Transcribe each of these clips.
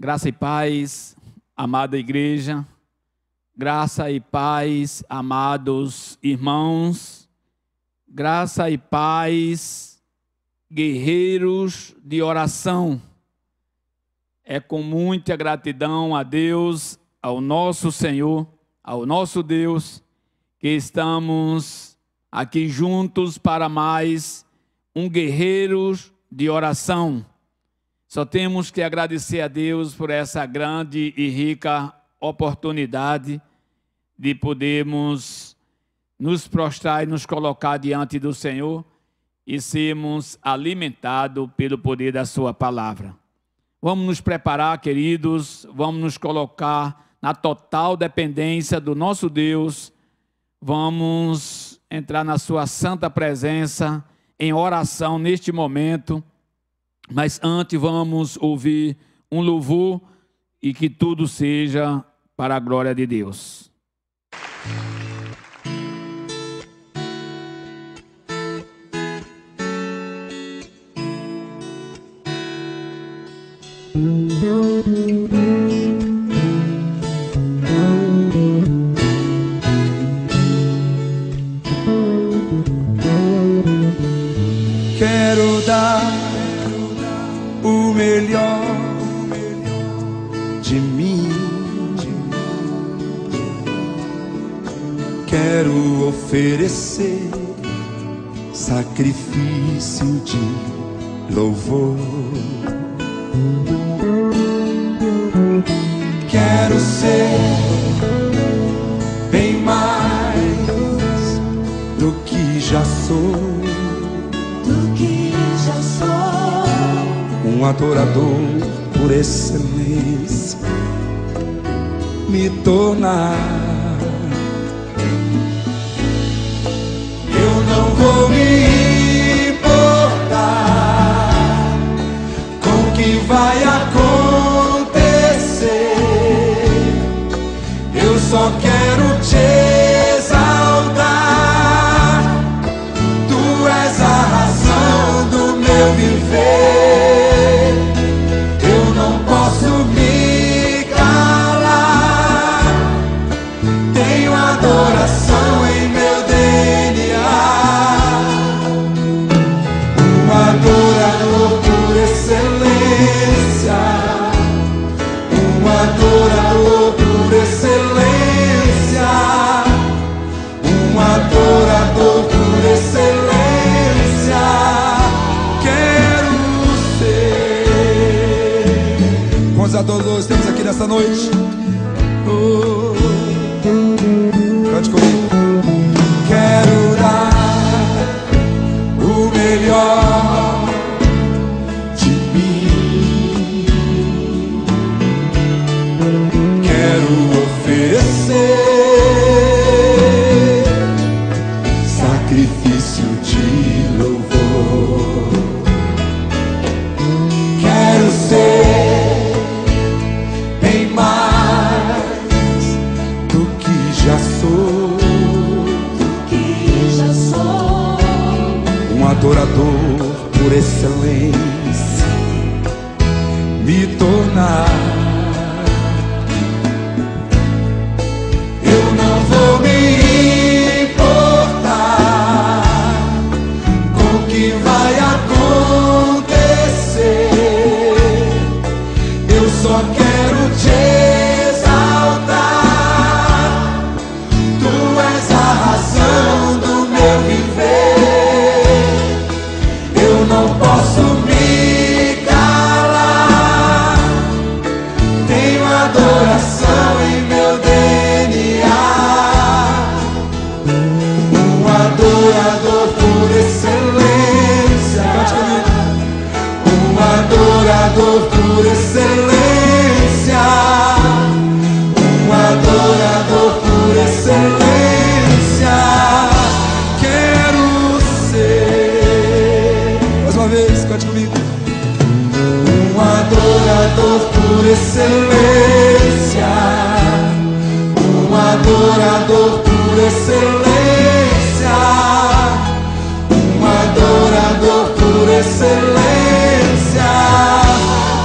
Graça e paz, amada igreja, graça e paz, amados irmãos, graça e paz, guerreiros de oração. É com muita gratidão a Deus, ao nosso Senhor, ao nosso Deus, que estamos aqui juntos para mais um Guerreiros de Oração. Só temos que agradecer a Deus por essa grande e rica oportunidade de podermos nos prostrar e nos colocar diante do Senhor e sermos alimentados pelo poder da sua palavra. Vamos nos preparar, queridos, vamos nos colocar na total dependência do nosso Deus, vamos entrar na sua santa presença em oração neste momento. Mas antes vamos ouvir um louvor e que tudo seja para a glória de Deus. Quero dar o melhor de mim. Quero oferecer sacrifício de louvor. Quero ser bem mais do que já sou. Um adorador por excelência, me tornar. Eu não vou me importar com o que vai acontecer. Eu só quero te exaltar. Tu és a razão do meu viver. Adoração em meu DNA, um adorador por excelência, um adorador por excelência, um adorador por excelência. Quero ser. Quantos adoradores temos aqui nessa noite? Cante comigo. Quero dar o melhor de mim. Quero oferecer sacrifício de louvor. Quero ser bem mais do que já sou. Um adorador por excelência, me tornar. Eu não vou me importar com o que vai acontecer. Eu só quero te exaltar. Tu és a razão do meu viver. Eu não posso me calar. Tenho adoração em meu DNA. Um adorador por excelência. Cante comigo. Um adorador por excelência. Um adorador por excelência. Quero ser. Mais uma vez, cante comigo. Um adorador por excelência. Um adorador por excelência. Um adorador por excelência.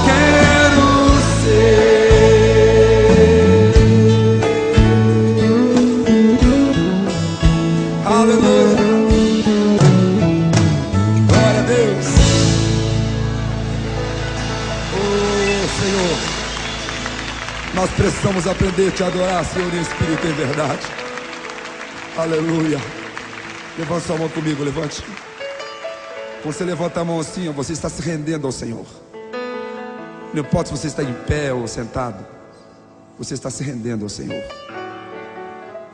Quero ser. Aleluia. Glória a Deus. Oh, Senhor, nós precisamos aprender a te adorar, Senhor, em espírito e em verdade. Aleluia. Levante sua mão comigo, levante. Quando você levanta a mão assim, você está se rendendo ao Senhor. Não importa se você está em pé ou sentado, você está se rendendo ao Senhor.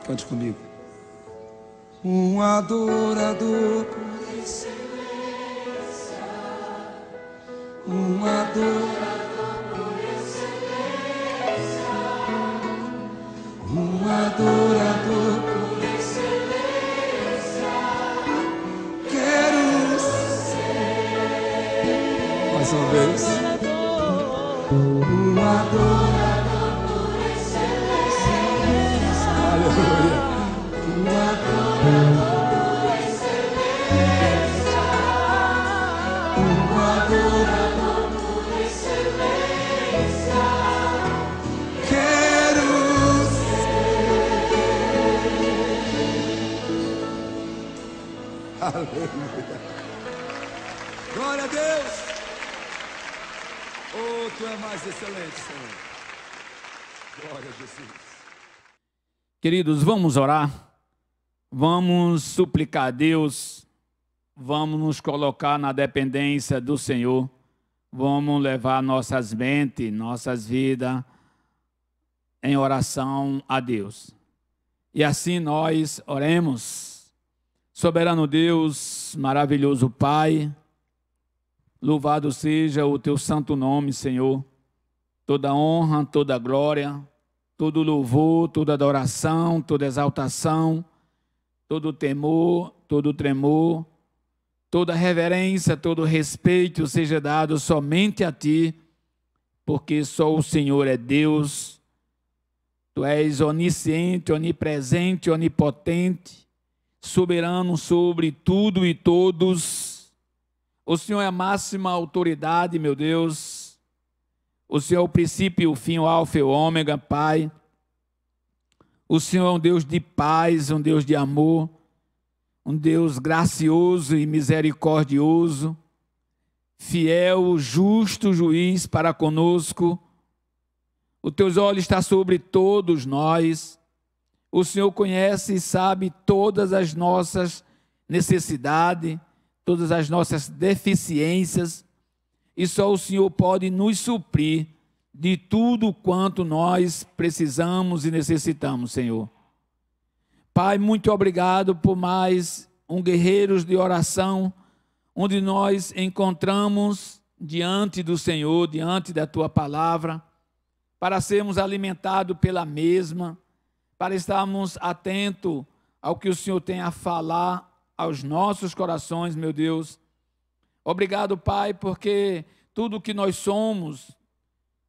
Cante comigo. Um adorador por excelência, um adorador por excelência, um adorador por excelência. Quero ser. Mais uma vez. Um adorador por excelência. Aleluia. Um adorador por excelência. Um adorador por excelência. Quero ser. Aleluia. Glória a Deus. Oh, tu é mais excelente, Senhor. Glória a Jesus. Queridos, vamos orar. Vamos suplicar a Deus. Vamos nos colocar na dependência do Senhor. Vamos levar nossas mentes, nossas vidas em oração a Deus. E assim nós oremos. Soberano Deus, maravilhoso Pai, louvado seja o teu santo nome, Senhor. Toda honra, toda glória, todo louvor, toda adoração, toda exaltação, todo temor, todo tremor, toda reverência, todo respeito seja dado somente a Ti, porque só o Senhor é Deus. Tu és onisciente, onipresente, onipotente, soberano sobre tudo e todos. O Senhor é a máxima autoridade, meu Deus. O Senhor é o princípio, o fim, o alfa e o ômega, Pai. O Senhor é um Deus de paz, um Deus de amor, um Deus gracioso e misericordioso, fiel, justo juiz para conosco. Os teus olhos estão sobre todos nós. O Senhor conhece e sabe todas as nossas necessidades, todas as nossas deficiências, e só o Senhor pode nos suprir de tudo quanto nós precisamos e necessitamos, Senhor. Pai, muito obrigado por mais um Guerreiros de Oração, onde nós encontramos diante do Senhor, diante da Tua Palavra, para sermos alimentados pela mesma, para estarmos atentos ao que o Senhor tem a falar aos nossos corações, meu Deus. Obrigado, Pai, porque tudo que nós somos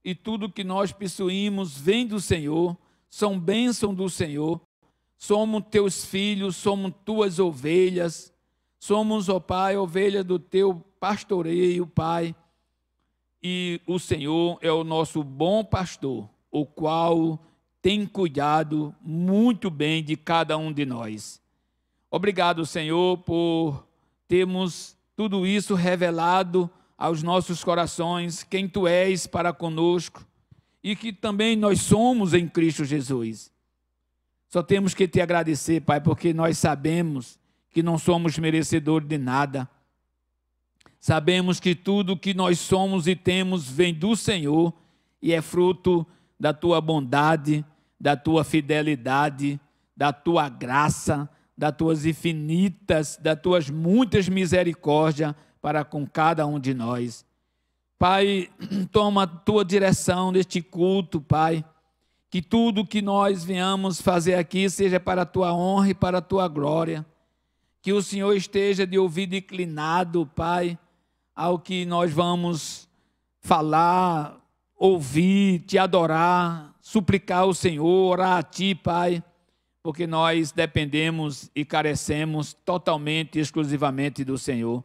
e tudo que nós possuímos vem do Senhor, são bênção do Senhor. Somos teus filhos, somos tuas ovelhas, somos, ó Pai, ovelha do teu pastoreio, Pai. E o Senhor é o nosso bom pastor, o qual tem cuidado muito bem de cada um de nós. Obrigado, Senhor, por termos tudo isso revelado aos nossos corações, quem Tu és para conosco e que também nós somos em Cristo Jesus. Só temos que Te agradecer, Pai, porque nós sabemos que não somos merecedores de nada. Sabemos que tudo que nós somos e temos vem do Senhor e é fruto da Tua bondade, da Tua fidelidade, da Tua graça, das Tuas infinitas, das Tuas muitas misericórdias para com cada um de nós. Pai, toma a Tua direção neste culto, Pai, que tudo que nós venhamos fazer aqui seja para a Tua honra e para a Tua glória, que o Senhor esteja de ouvido inclinado, Pai, ao que nós vamos falar, ouvir, Te adorar, suplicar ao Senhor, orar a Ti, Pai, porque nós dependemos e carecemos totalmente e exclusivamente do Senhor.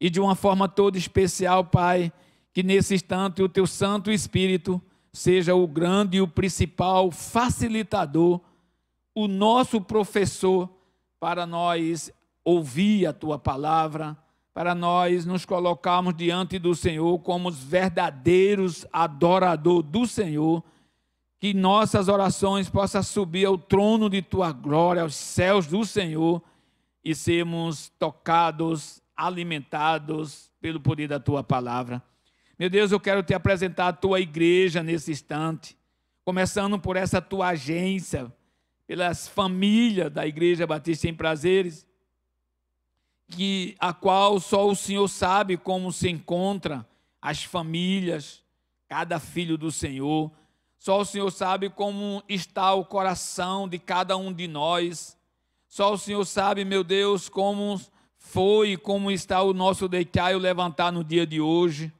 E de uma forma toda especial, Pai, que nesse instante o Teu Santo Espírito seja o grande e o principal facilitador, o nosso professor, para nós ouvir a tua palavra, para nós nos colocarmos diante do Senhor como os verdadeiros adoradores do Senhor, que nossas orações possam subir ao trono de tua glória, aos céus do Senhor, e sermos tocados, alimentados pelo poder da tua palavra. Meu Deus, eu quero te apresentar a tua igreja nesse instante, começando por essa tua agência, pelas famílias da Igreja Batista em Prazeres, a qual só o Senhor sabe como se encontra as famílias, cada filho do Senhor. Só o Senhor sabe como está o coração de cada um de nós. Só o Senhor sabe, meu Deus, como foi e como está o nosso deitar e o levantar no dia de hoje.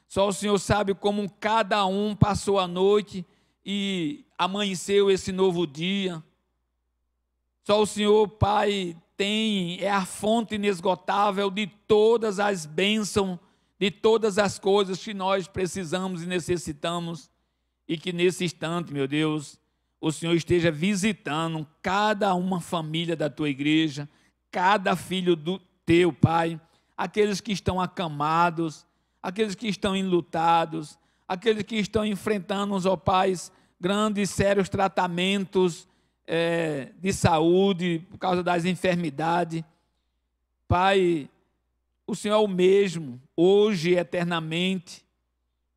Só o Senhor sabe como cada um passou a noite e amanheceu esse novo dia. Só o Senhor, Pai, é a fonte inesgotável de todas as bênçãos, de todas as coisas que nós precisamos e necessitamos. E que nesse instante, meu Deus, o Senhor esteja visitando cada uma família da tua igreja, cada filho do teu, Pai, aqueles que estão acamados, aqueles que estão enlutados, aqueles que estão enfrentando, ó Pai, grandes, sérios tratamentos de saúde, por causa das enfermidades. Pai, o Senhor é o mesmo, hoje e eternamente,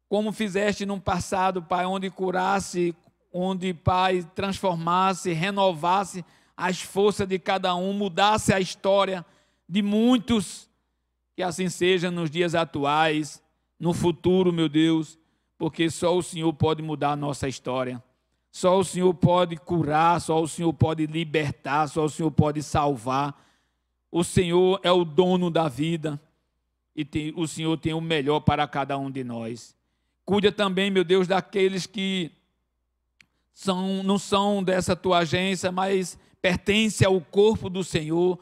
como fizeste no passado, Pai, onde curasse, onde, Pai, transformasse, renovasse as forças de cada um, mudasse a história de muitos, que assim seja nos dias atuais, no futuro, meu Deus, porque só o Senhor pode mudar a nossa história. Só o Senhor pode curar, só o Senhor pode libertar, só o Senhor pode salvar. O Senhor é o dono da vida e o Senhor tem o melhor para cada um de nós. Cuida também, meu Deus, daqueles que não são dessa tua agência, mas pertencem ao corpo do Senhor,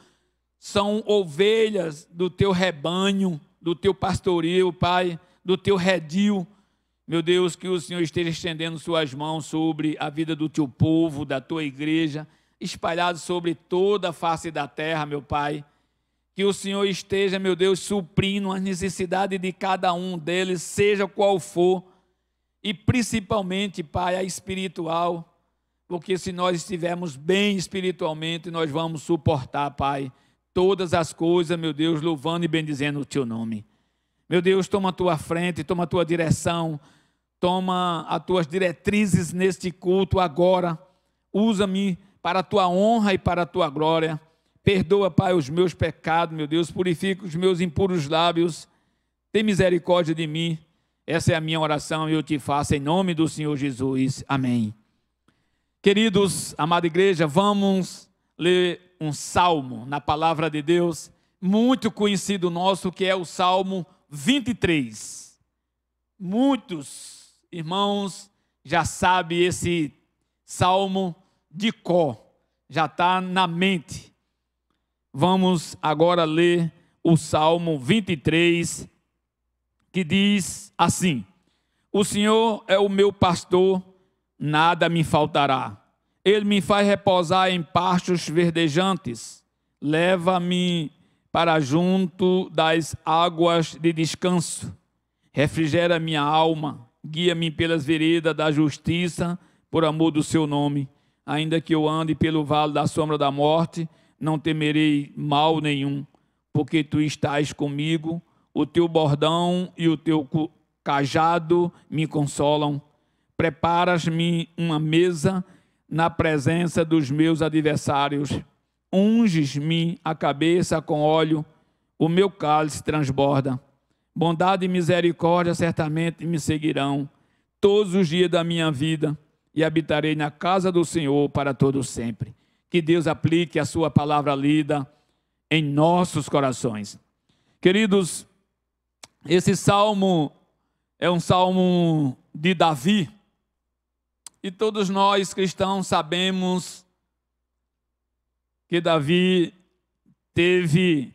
são ovelhas do teu rebanho, do teu pastoreio, Pai, do teu redil. Meu Deus, que o Senhor esteja estendendo suas mãos sobre a vida do teu povo, da tua igreja, espalhado sobre toda a face da terra, meu Pai. Que o Senhor esteja, meu Deus, suprindo as necessidades de cada um deles, seja qual for, e principalmente, Pai, a espiritual, porque se nós estivermos bem espiritualmente, nós vamos suportar, Pai, todas as coisas, meu Deus, louvando e bendizendo o teu nome. Meu Deus, toma a tua frente, toma a tua direção, toma as tuas diretrizes neste culto agora. Usa-me para a tua honra e para a tua glória. Perdoa, Pai, os meus pecados, meu Deus. Purifica os meus impuros lábios. Tem misericórdia de mim. Essa é a minha oração e eu te faço em nome do Senhor Jesus. Amém. Queridos, amada igreja, vamos ler um salmo na palavra de Deus, muito conhecido nosso, que é o Salmo 23. Muitos irmãos já sabem esse salmo de cor, já está na mente. Vamos agora ler o Salmo 23, que diz assim: o Senhor é o meu pastor, nada me faltará. Ele me faz repousar em pastos verdejantes, leva-me para junto das águas de descanso. Refrigera minha alma, guia-me pelas veredas da justiça, por amor do seu nome. Ainda que eu ande pelo vale da sombra da morte, não temerei mal nenhum, porque tu estás comigo, o teu bordão e o teu cajado me consolam. Preparas-me uma mesa na presença dos meus adversários. Unges-me a cabeça com óleo, o meu cálice transborda. Bondade e misericórdia certamente me seguirão todos os dias da minha vida, e habitarei na casa do Senhor para todo sempre. Que Deus aplique a sua palavra lida em nossos corações. Queridos, esse salmo é um salmo de Davi, e todos nós cristãos sabemos que Davi teve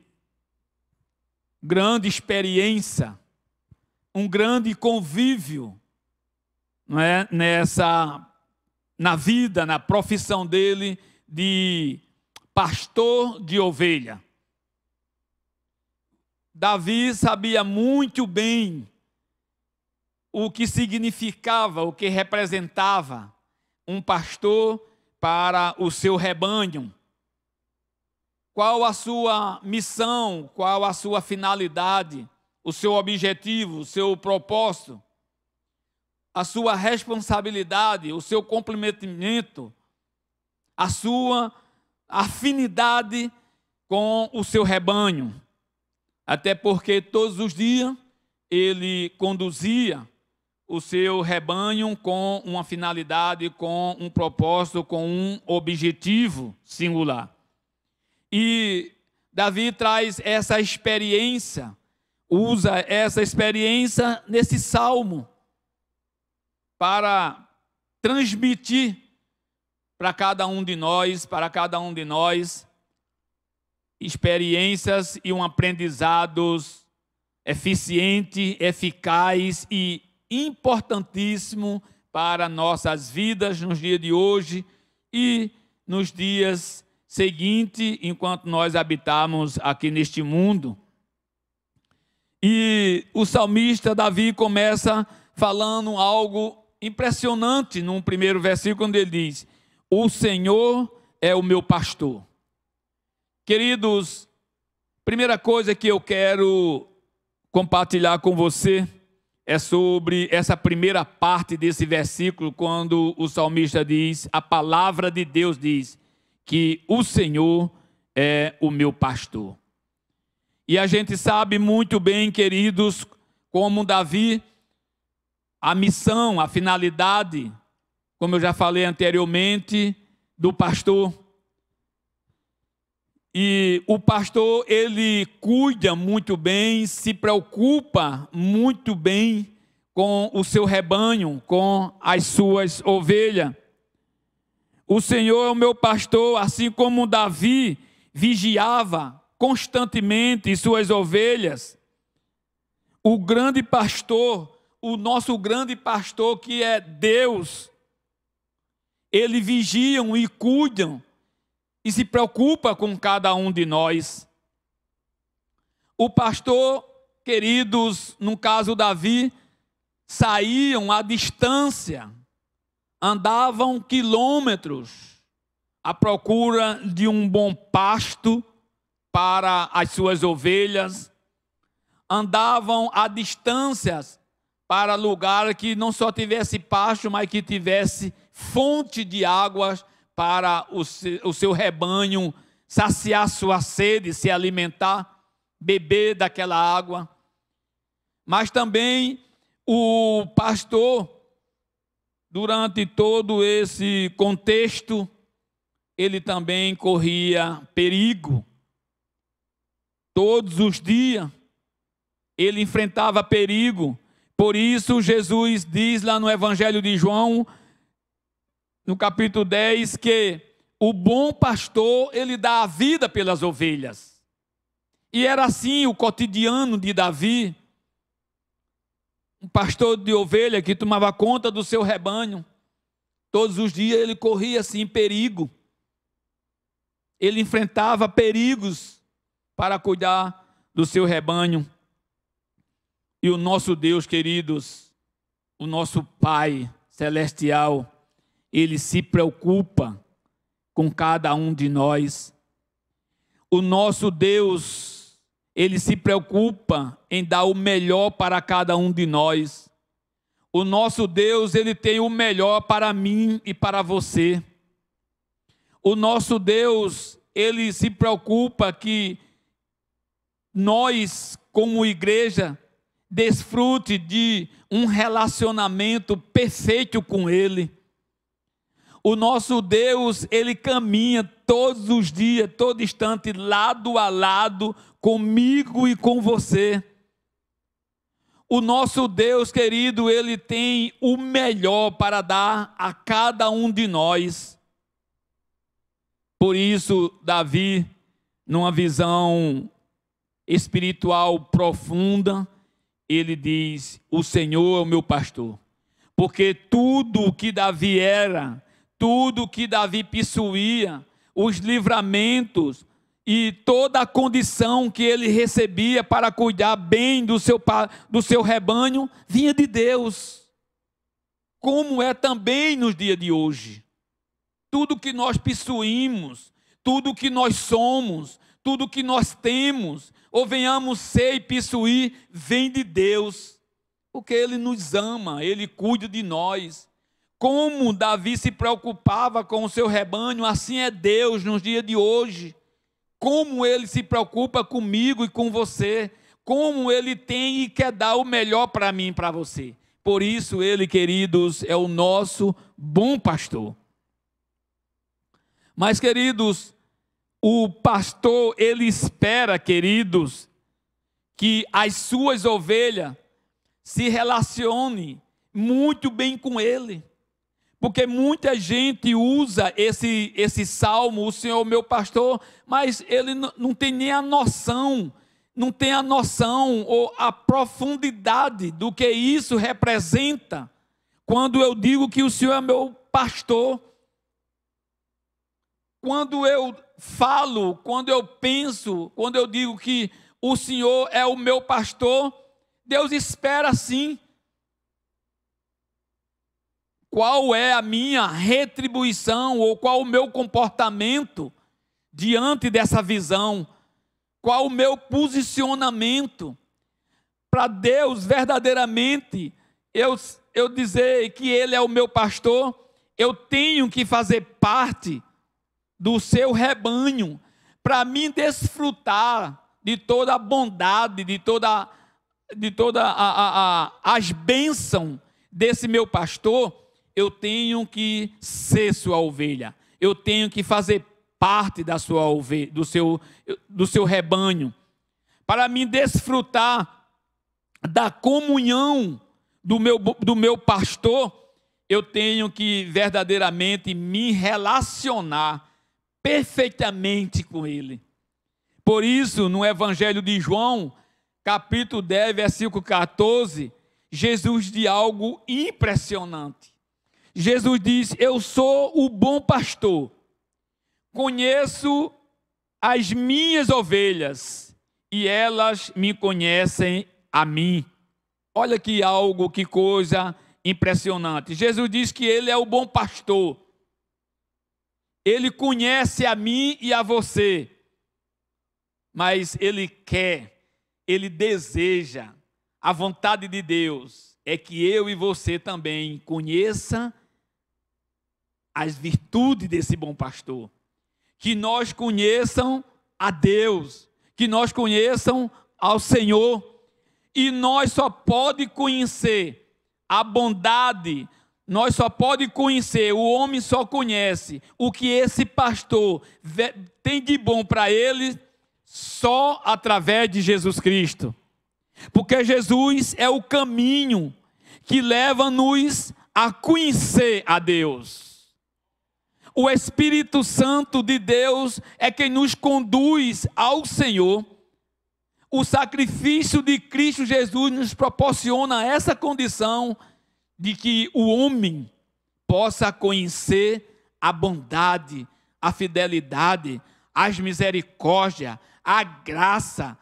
grande experiência, um grande convívio, não é? Na vida, na profissão dele de pastor de ovelha. Davi sabia muito bem o que significava, o que representava um pastor para o seu rebanho. Qual a sua missão, qual a sua finalidade, o seu objetivo, o seu propósito, a sua responsabilidade, o seu comprometimento, a sua afinidade com o seu rebanho. Até porque todos os dias ele conduzia o seu rebanho com uma finalidade, com um propósito, com um objetivo singular. E Davi traz essa experiência, usa essa experiência nesse salmo para transmitir para cada um de nós, experiências e um aprendizado eficiente, eficaz e importantíssimo para nossas vidas nos dias de hoje e nos dias seguintes, enquanto nós habitamos aqui neste mundo. E o salmista Davi começa falando algo impressionante no primeiro versículo, quando ele diz: o Senhor é o meu pastor. Queridos, primeira coisa que eu quero compartilhar com você é sobre essa primeira parte desse versículo, quando o salmista diz, a palavra de Deus diz, que o Senhor é o meu pastor. E a gente sabe muito bem, queridos, como Davi, a missão, a finalidade, como eu já falei anteriormente, do pastor. E o pastor, ele cuida muito bem, se preocupa muito bem com o seu rebanho, com as suas ovelhas. O Senhor é o meu pastor, assim como Davi vigiava constantemente suas ovelhas. O grande pastor, o nosso grande pastor, que é Deus, ele vigiam e cuidam e se preocupa com cada um de nós. O pastor, queridos, no caso Davi, saíam à distância, andavam quilômetros à procura de um bom pasto para as suas ovelhas, andavam a distâncias para lugar que não só tivesse pasto, mas que tivesse fonte de águas para o seu rebanho saciar sua sede, se alimentar, beber daquela água. Mas também o pastor, durante todo esse contexto, ele também corria perigo. Todos os dias ele enfrentava perigo. Por isso Jesus diz lá no Evangelho de João, no capítulo 10, que o bom pastor, ele dá a vida pelas ovelhas. E era assim o cotidiano de Davi, um pastor de ovelha que tomava conta do seu rebanho. Todos os dias ele corria assim perigo. Ele enfrentava perigos para cuidar do seu rebanho. E o nosso Deus, queridos, o nosso Pai celestial, ele se preocupa com cada um de nós. O nosso Deus, ele se preocupa em dar o melhor para cada um de nós. O nosso Deus, ele tem o melhor para mim e para você. O nosso Deus, ele se preocupa que nós, como igreja, desfrute de um relacionamento perfeito com ele. O nosso Deus, ele caminha todos os dias, todo instante, lado a lado, comigo e com você. O nosso Deus, querido, ele tem o melhor para dar a cada um de nós. Por isso, Davi, numa visão espiritual profunda, ele diz, o Senhor é o meu pastor. Porque tudo o que Davi era, tudo que Davi possuía, os livramentos e toda a condição que ele recebia para cuidar bem do seu rebanho, vinha de Deus. Como é também nos dias de hoje. Tudo que nós possuímos, tudo que nós somos, tudo que nós temos, ou venhamos ser e possuir, vem de Deus. Porque Ele nos ama, Ele cuida de nós. Como Davi se preocupava com o seu rebanho, assim é Deus nos dias de hoje. Como Ele se preocupa comigo e com você. Como Ele tem e quer dar o melhor para mim e para você. Por isso Ele, queridos, é o nosso bom pastor. Mas, queridos, o pastor, ele espera, queridos, que as suas ovelhas se relacionem muito bem com ele. Porque muita gente usa esse salmo, o Senhor meu pastor, mas ele não tem nem a noção, não tem a noção ou a profundidade do que isso representa. Quando eu digo que o Senhor é meu pastor, quando eu falo, quando eu penso, quando eu digo que o Senhor é o meu pastor, Deus espera sim. Qual é a minha retribuição ou qual o meu comportamento diante dessa visão? Qual o meu posicionamento? Para Deus verdadeiramente eu dizer que Ele é o meu pastor, eu tenho que fazer parte do seu rebanho, para mim desfrutar de toda a bondade, de toda as bênçãos desse meu pastor, eu tenho que ser sua ovelha, eu tenho que fazer parte da sua ovelha, do seu rebanho, para mim desfrutar da comunhão do meu pastor, eu tenho que verdadeiramente me relacionar perfeitamente com ele. Por isso, no Evangelho de João, capítulo 10, versículo 14, Jesus diz algo impressionante. Jesus diz: eu sou o bom pastor, conheço as minhas ovelhas e elas me conhecem a mim. Olha que algo, que coisa impressionante. Jesus diz que ele é o bom pastor. Ele conhece a mim e a você, mas Ele quer, Ele deseja, a vontade de Deus é que eu e você também conheça as virtudes desse bom pastor, que nós conheçam a Deus, que nós conheçam ao Senhor, e nós só podemos conhecer a bondade, nós só podemos conhecer, o homem só conhece o que esse pastor tem de bom para ele só através de Jesus Cristo. Porque Jesus é o caminho que leva-nos a conhecer a Deus. O Espírito Santo de Deus é quem nos conduz ao Senhor. O sacrifício de Cristo Jesus nos proporciona essa condição de que o homem possa conhecer a bondade, a fidelidade, as misericórdias, a graça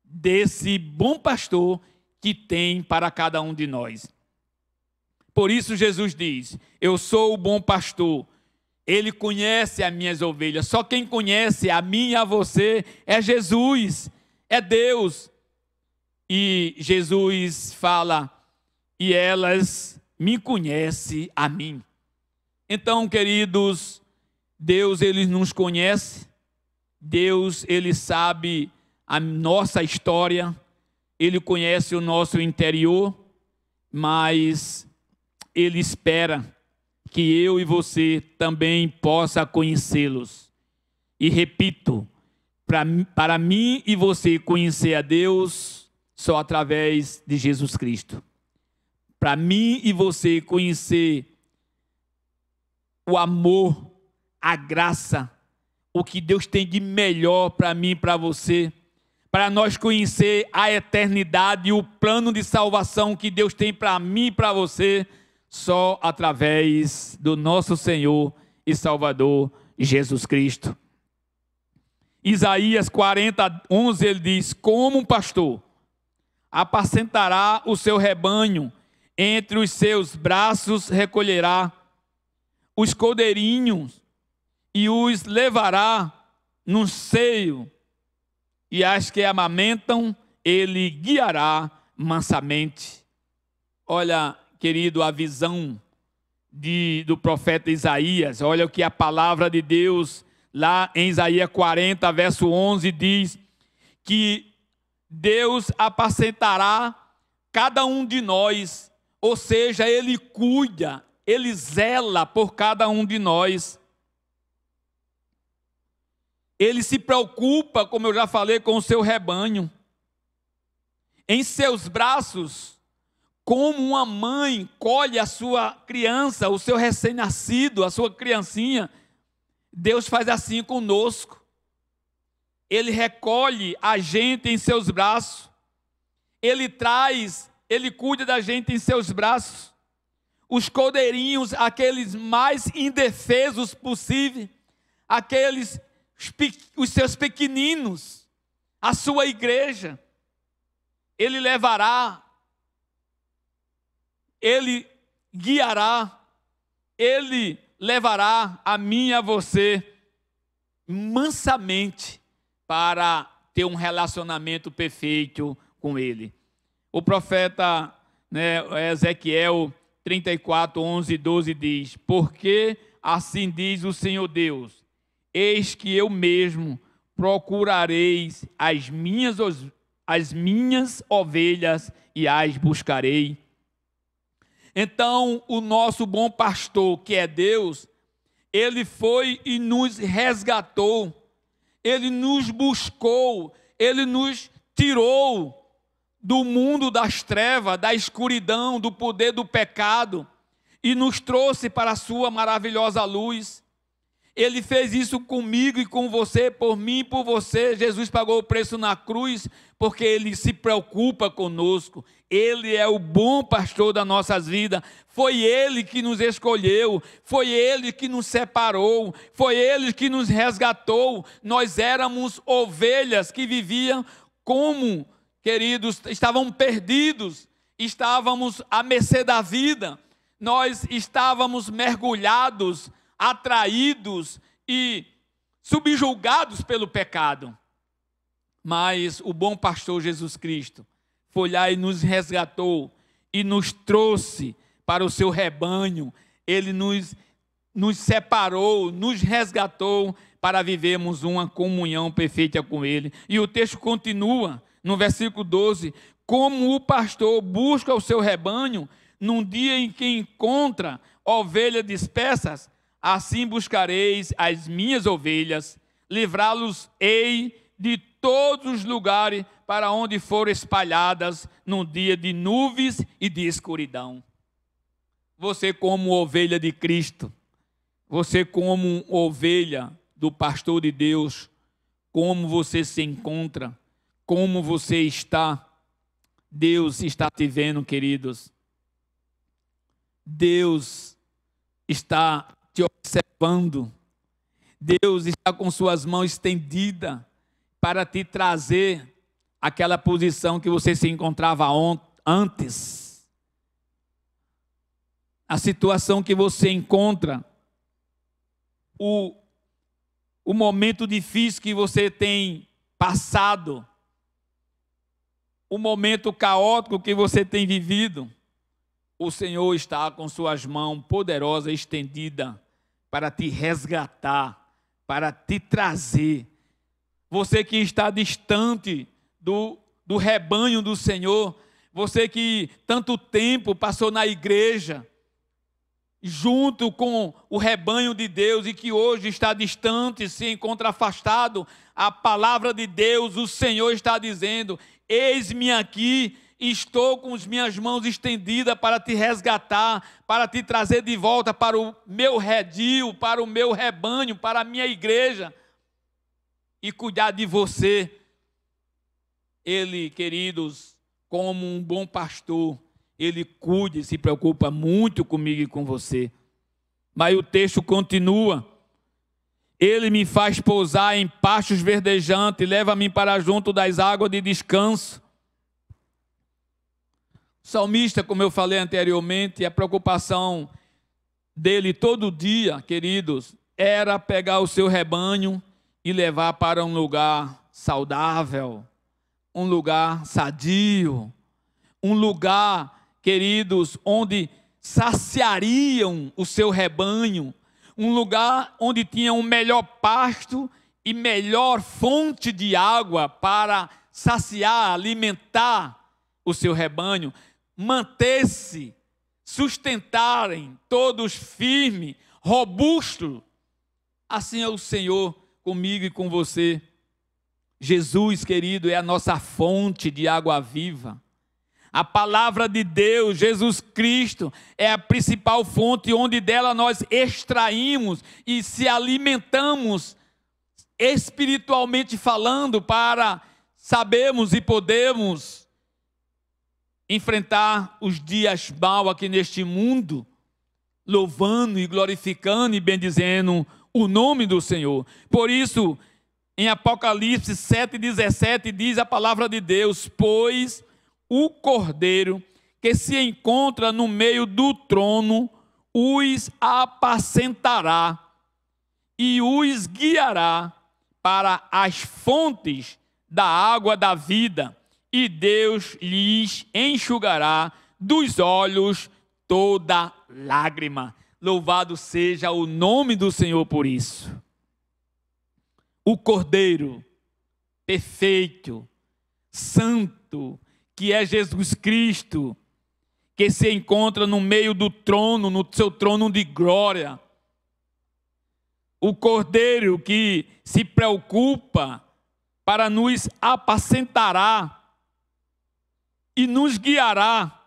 desse bom pastor que tem para cada um de nós. Por isso Jesus diz: eu sou o bom pastor, ele conhece as minhas ovelhas. Só quem conhece a mim e a você é Jesus, é Deus. E Jesus fala: e elas me conhecem a mim. Então, queridos, Deus, Ele nos conhece, Deus, Ele sabe a nossa história, Ele conhece o nosso interior, mas Ele espera que eu e você também possa conhecê-los. E repito, para mim e você conhecer a Deus só através de Jesus Cristo. Para mim e você conhecer o amor, a graça, o que Deus tem de melhor para mim e para você, para nós conhecer a eternidade e o plano de salvação que Deus tem para mim e para você, só através do nosso Senhor e Salvador Jesus Cristo. Isaías 40:11, ele diz: como um pastor apacentará o seu rebanho, entre os seus braços recolherá os cordeirinhos e os levará no seio, e as que amamentam ele guiará mansamente. Olha, querido, a visão do profeta Isaías. Olha o que a palavra de Deus lá em Isaías 40, verso 11 diz: que Deus apacentará cada um de nós, ou seja, Ele cuida, Ele zela por cada um de nós. Ele se preocupa, como eu já falei, com o seu rebanho. Em seus braços, como uma mãe colhe a sua criança, o seu recém-nascido, a sua criancinha, Deus faz assim conosco. Ele recolhe a gente em seus braços. Ele traz, Ele cuida da gente em seus braços. Os cordeirinhos, aqueles mais indefesos possíveis, aqueles, os seus pequeninos, a sua igreja, Ele levará, Ele guiará, Ele levará a mim e a você mansamente para ter um relacionamento perfeito com Ele. O profeta, Ezequiel 34, 11 e 12 diz: porque assim diz o Senhor Deus, eis que eu mesmo procurarei as minhas ovelhas e as buscarei. Então, o nosso bom pastor, que é Deus, Ele foi e nos resgatou, Ele nos buscou, Ele nos tirou do mundo das trevas, da escuridão, do poder do pecado, e nos trouxe para a sua maravilhosa luz. Ele fez isso comigo e com você, por mim e por você. Jesus pagou o preço na cruz, porque Ele se preocupa conosco. Ele é o bom pastor das nossas vidas. Foi Ele que nos escolheu, foi Ele que nos separou, foi Ele que nos resgatou. Nós éramos ovelhas que viviam como, queridos, estavam perdidos, estávamos à mercê da vida, nós estávamos mergulhados, atraídos e subjugados pelo pecado. Mas o bom pastor Jesus Cristo foi lá e nos resgatou e nos trouxe para o seu rebanho. Ele nos separou, nos resgatou para vivermos uma comunhão perfeita com Ele. E o texto continua no versículo 12: como o pastor busca o seu rebanho num dia em que encontra ovelhas dispersas, assim buscareis as minhas ovelhas, livrá-los-ei de todos os lugares para onde foram espalhadas num dia de nuvens e de escuridão. Você, como ovelha de Cristo, você, como ovelha do pastor de Deus, como você se encontra, como você está? Deus está te vendo, queridos. Deus está te observando. Deus está com suas mãos estendidas para te trazer aquela posição que você se encontrava antes. A situação que você encontra, o momento difícil que você tem passado, o momento caótico que você tem vivido, o Senhor está com suas mãos poderosas estendidas para te resgatar, para te trazer. Você que está distante do rebanho do Senhor, você que tanto tempo passou na igreja, junto com o rebanho de Deus e que hoje está distante, se encontra afastado, a palavra de Deus, o Senhor está dizendo: eis-me aqui, estou com as minhas mãos estendidas para te resgatar, para te trazer de volta para o meu redil, para o meu rebanho, para a minha igreja, e cuidar de você. Ele, queridos, como um bom pastor, Ele cuida e se preocupa muito comigo e com você. Mas o texto continua: Ele me faz pousar em pastos verdejantes, leva-me para junto das águas de descanso. O salmista, como eu falei anteriormente, a preocupação dele todo dia, queridos, era pegar o seu rebanho e levar para um lugar saudável, um lugar sadio, um lugar, queridos, onde saciariam o seu rebanho, um lugar onde tinha um melhor pasto e melhor fonte de água para saciar, alimentar o seu rebanho, manter-se, sustentarem todos firmes, robustos. Assim é o Senhor comigo e com você. Jesus, querido, é a nossa fonte de água viva. A palavra de Deus, Jesus Cristo, é a principal fonte onde dela nós extraímos e se alimentamos espiritualmente falando para sabermos e podermos enfrentar os dias maus aqui neste mundo, louvando e glorificando e bendizendo o nome do Senhor. Por isso, em Apocalipse 7,17 diz a palavra de Deus: pois o Cordeiro que se encontra no meio do trono os apacentará e os guiará para as fontes da água da vida, e Deus lhes enxugará dos olhos toda lágrima. Louvado seja o nome do Senhor por isso. O Cordeiro perfeito, santo, que é Jesus Cristo, que se encontra no meio do trono, no seu trono de glória. O Cordeiro que se preocupa para nos apacentará e nos guiará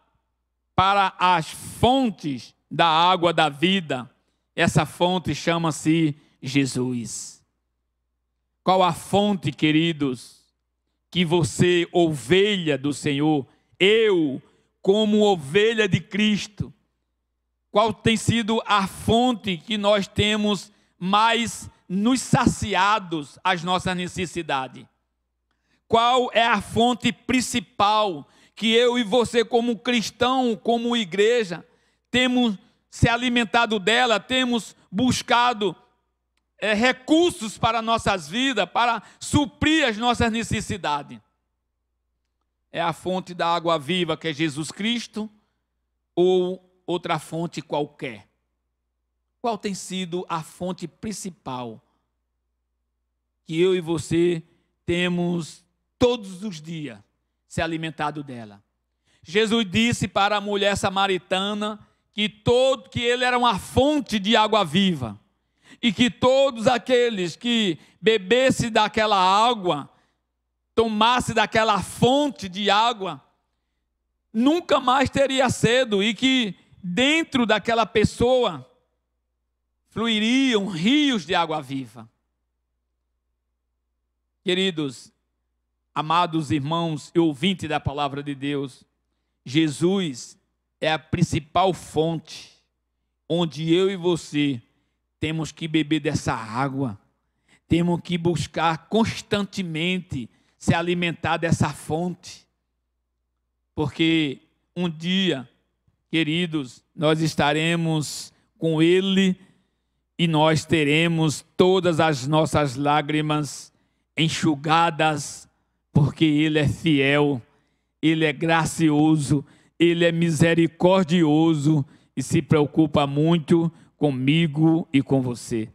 para as fontes da água da vida. Essa fonte chama-se Jesus. Qual a fonte, queridos, que você, ovelha do Senhor, eu, como ovelha de Cristo, qual tem sido a fonte que nós temos mais nos saciados as nossas necessidades? Qual é a fonte principal que eu e você, como cristão, como igreja, temos se alimentado dela, temos buscado recursos para nossas vidas, para suprir as nossas necessidades? É a fonte da água viva, que é Jesus Cristo, ou outra fonte qualquer? Qual tem sido a fonte principal que eu e você temos todos os dias se alimentado dela? Jesus disse para a mulher samaritana que ele era uma fonte de água viva, e que todos aqueles que bebessem daquela água, tomassem daquela fonte de água, nunca mais teria sede, e que dentro daquela pessoa fluiriam rios de água viva. Queridos, amados irmãos e ouvintes da palavra de Deus, Jesus é a principal fonte onde eu e você temos que beber dessa água, temos que buscar constantemente se alimentar dessa fonte, porque um dia, queridos, nós estaremos com Ele e nós teremos todas as nossas lágrimas enxugadas, porque Ele é fiel, Ele é gracioso, Ele é misericordioso e se preocupa muito comigo e com você.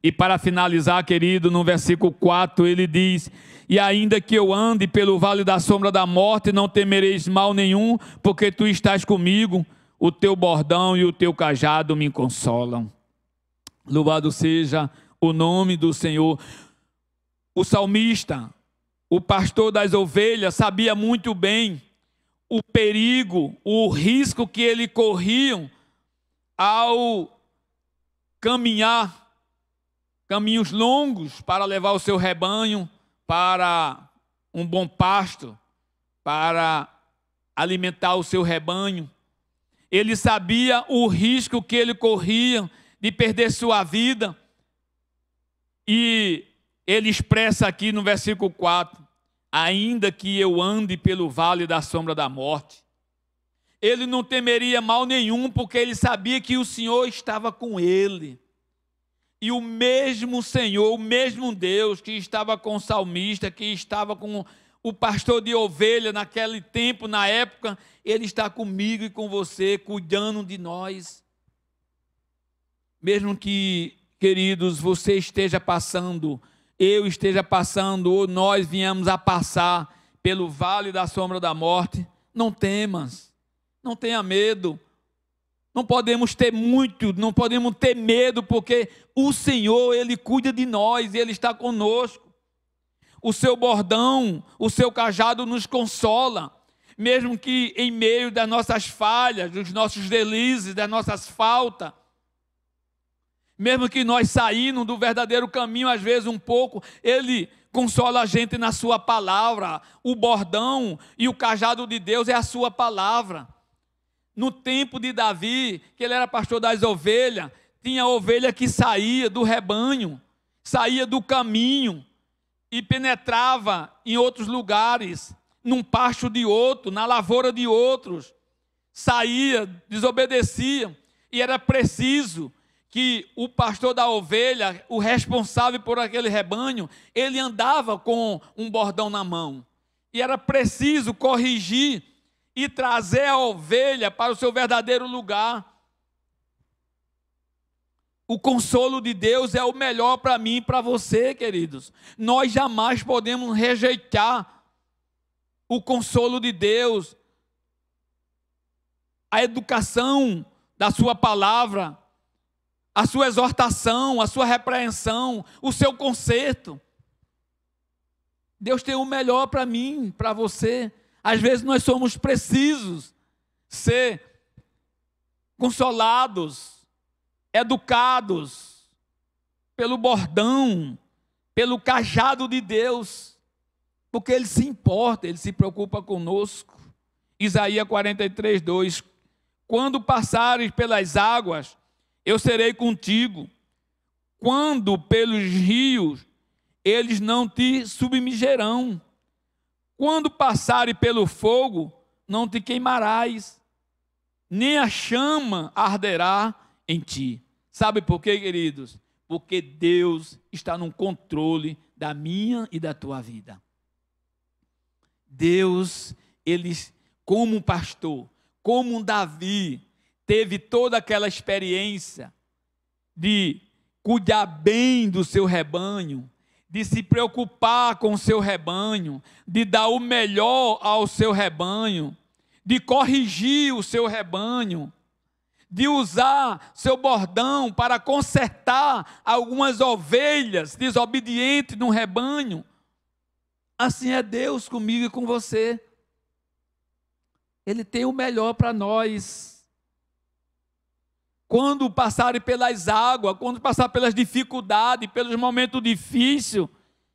E para finalizar, querido, no versículo 4, ele diz: e ainda que eu ande pelo vale da sombra da morte, não temereis mal nenhum, porque tu estás comigo, o teu bordão e o teu cajado me consolam. Louvado seja o nome do Senhor. O salmista, o pastor das ovelhas, sabia muito bem o perigo, o risco que ele corria ao caminhar caminhos longos para levar o seu rebanho para um bom pasto, para alimentar o seu rebanho. Ele sabia o risco que ele corria de perder sua vida. E ele expressa aqui no versículo 4, ainda que eu ande pelo vale da sombra da morte, ele não temeria mal nenhum, porque ele sabia que o Senhor estava com ele. E o mesmo Senhor, o mesmo Deus que estava com o salmista, que estava com o pastor de ovelha naquele tempo, na época, ele está comigo e com você, cuidando de nós. Mesmo que, queridos, você esteja passando, eu esteja passando, ou nós viemos a passar pelo vale da sombra da morte, não temas, não tenha medo. Não podemos ter medo, porque o Senhor, Ele cuida de nós, Ele está conosco. O seu bordão, o seu cajado nos consola, mesmo que em meio das nossas falhas, dos nossos deslizes, das nossas faltas, mesmo que nós saímos do verdadeiro caminho, às vezes um pouco, Ele consola a gente na sua palavra. O bordão e o cajado de Deus é a sua palavra. No tempo de Davi, que ele era pastor das ovelhas, tinha ovelha que saía do rebanho, saía do caminho e penetrava em outros lugares, num pasto de outro, na lavoura de outros, saía, desobedecia, e era preciso que o pastor da ovelha, o responsável por aquele rebanho, ele andava com um bordão na mão, e era preciso corrigir e trazer a ovelha para o seu verdadeiro lugar. O consolo de Deus é o melhor para mim e para você, queridos. Nós jamais podemos rejeitar o consolo de Deus, a educação da sua palavra, a sua exortação, a sua repreensão, o seu conserto. Deus tem o melhor para mim, para você. Às vezes nós somos precisos ser consolados, educados pelo bordão, pelo cajado de Deus, porque Ele se importa, Ele se preocupa conosco. Isaías 43, 2: quando passares pelas águas, eu serei contigo. Quando pelos rios, eles não te submergerão. Quando passares pelo fogo, não te queimarás, nem a chama arderá em ti. Sabe por quê, queridos? Porque Deus está no controle da minha e da tua vida. Deus, Ele, como um pastor, como um Davi, teve toda aquela experiência de cuidar bem do seu rebanho, de se preocupar com o seu rebanho, de dar o melhor ao seu rebanho, de corrigir o seu rebanho, de usar seu bordão para consertar algumas ovelhas desobedientes no rebanho. Assim é Deus comigo e com você. Ele tem o melhor para nós. Quando passarem pelas águas, quando passar pelas dificuldades, pelos momentos difíceis,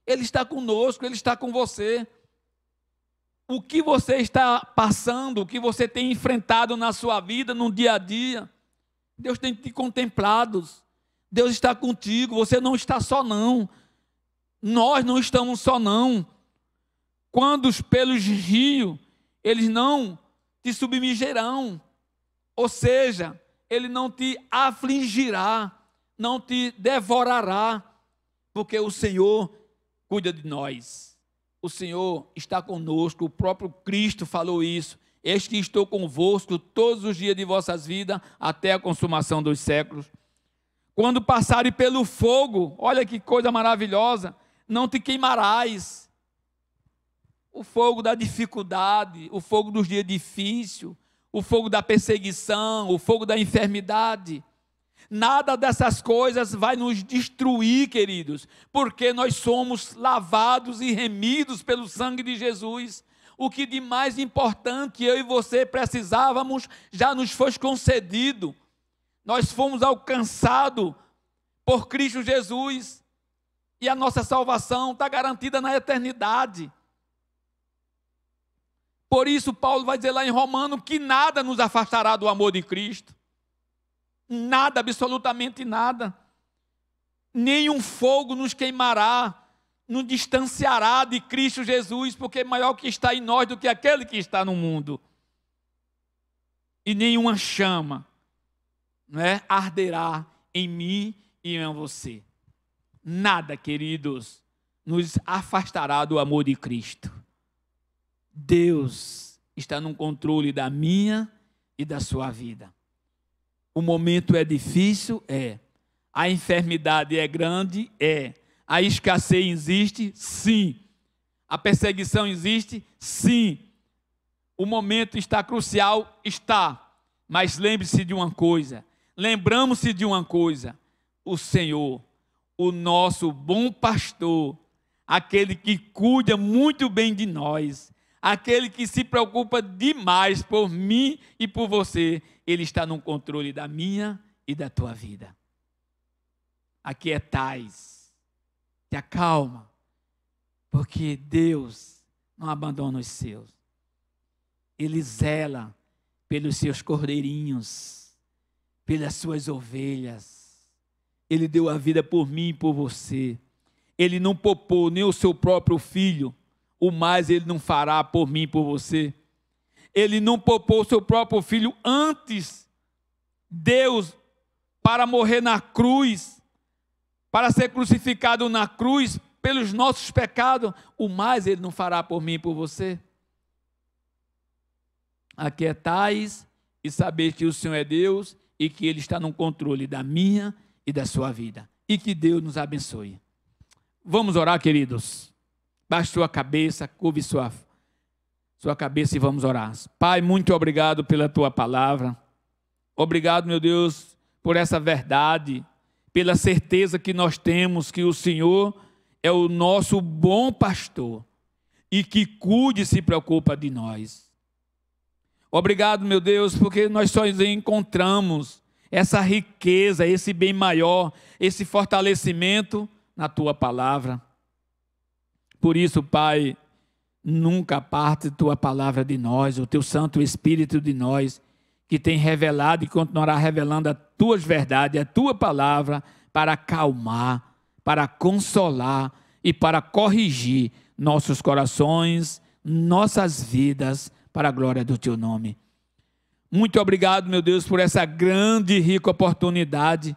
Ele está conosco, Ele está com você. O que você está passando, o que você tem enfrentado na sua vida, no dia a dia, Deus tem te contemplado, Deus está contigo, você não está só não, nós não estamos só não. Quando pelos rios, eles não te submergerão, ou seja, Ele não te afligirá, não te devorará, porque o Senhor cuida de nós. O Senhor está conosco, o próprio Cristo falou isso. Eis que estou convosco todos os dias de vossas vidas, até a consumação dos séculos. Quando passarem pelo fogo, olha que coisa maravilhosa, não te queimarás. O fogo da dificuldade, o fogo dos dias difíceis, o fogo da perseguição, o fogo da enfermidade. Nada dessas coisas vai nos destruir, queridos, porque nós somos lavados e remidos pelo sangue de Jesus. O que de mais importante eu e você precisávamos já nos foi concedido. Nós fomos alcançados por Cristo Jesus e a nossa salvação está garantida na eternidade. Por isso Paulo vai dizer lá em Romanos que nada nos afastará do amor de Cristo. Nada, absolutamente nada. nenhum fogo nos queimará, nos distanciará de Cristo Jesus, porque é maior que está em nós do que aquele que está no mundo. E nenhuma chama, arderá em mim e em você. Nada, queridos, nos afastará do amor de Cristo. Deus está no controle da minha e da sua vida. O momento é difícil? É. A enfermidade é grande? É. A escassez existe? Sim. A perseguição existe? Sim. O momento está crucial? Está. Mas lembre-se de uma coisa. Lembramos-se de uma coisa. O Senhor, o nosso bom pastor, aquele que cuida muito bem de nós, aquele que se preocupa demais por mim e por você, Ele está no controle da minha e da tua vida. Aquietais, te acalma, porque Deus não abandona os seus. Ele zela pelos seus cordeirinhos, pelas suas ovelhas. Ele deu a vida por mim e por você. Ele não poupou nem o seu próprio filho, o mais Ele não fará por mim e por você. Ele não poupou o seu próprio filho antes. Deus, para morrer na cruz, para ser crucificado na cruz pelos nossos pecados, o mais Ele não fará por mim e por você. Aquietais e saber que o Senhor é Deus e que Ele está no controle da minha e da sua vida. E que Deus nos abençoe. Vamos orar, queridos. Baixe sua cabeça, curve sua cabeça e vamos orar. Pai, muito obrigado pela tua palavra. Obrigado, meu Deus, por essa verdade, pela certeza que nós temos que o Senhor é o nosso bom pastor e que cuide e se preocupa de nós. Obrigado, meu Deus, porque nós só encontramos essa riqueza, esse bem maior, esse fortalecimento na tua palavra. Por isso, Pai, nunca aparte tua palavra de nós, o teu Santo Espírito de nós, que tem revelado e continuará revelando as tuas verdades, a tua palavra, para acalmar, para consolar e para corrigir nossos corações, nossas vidas, para a glória do teu nome. Muito obrigado, meu Deus, por essa grande e rica oportunidade,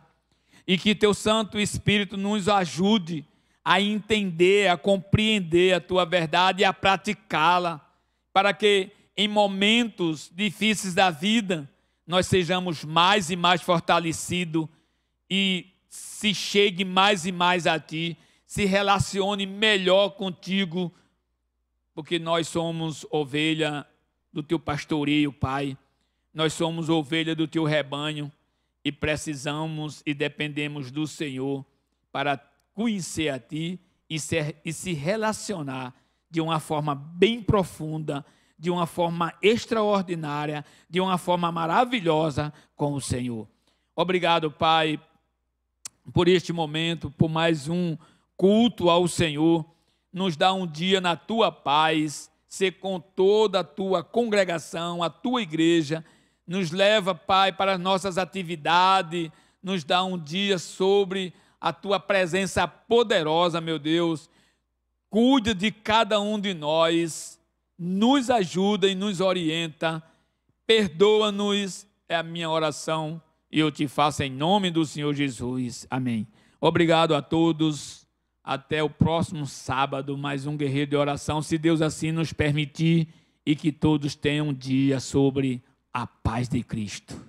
e que teu Santo Espírito nos ajude a entender, a compreender a tua verdade e a praticá-la, para que em momentos difíceis da vida nós sejamos mais e mais fortalecidos e se chegue mais e mais a ti, se relacione melhor contigo, porque nós somos ovelha do teu pastoreio, Pai. Nós somos ovelha do teu rebanho e precisamos e dependemos do Senhor para conhecer a ti e se relacionar de uma forma bem profunda, de uma forma extraordinária, de uma forma maravilhosa com o Senhor. Obrigado, Pai, por este momento, por mais um culto ao Senhor. Nos dá um dia na tua paz, ser com toda a tua congregação, a tua igreja. Nos leva, Pai, para as nossas atividades, nos dá um dia sobre a tua presença poderosa, meu Deus. Cuida de cada um de nós, nos ajuda e nos orienta. Perdoa-nos, é a minha oração, e eu te faço em nome do Senhor Jesus. Amém. Obrigado a todos. Até o próximo sábado, mais um guerreiro de oração, se Deus assim nos permitir, e que todos tenham um dia sobre a paz de Cristo.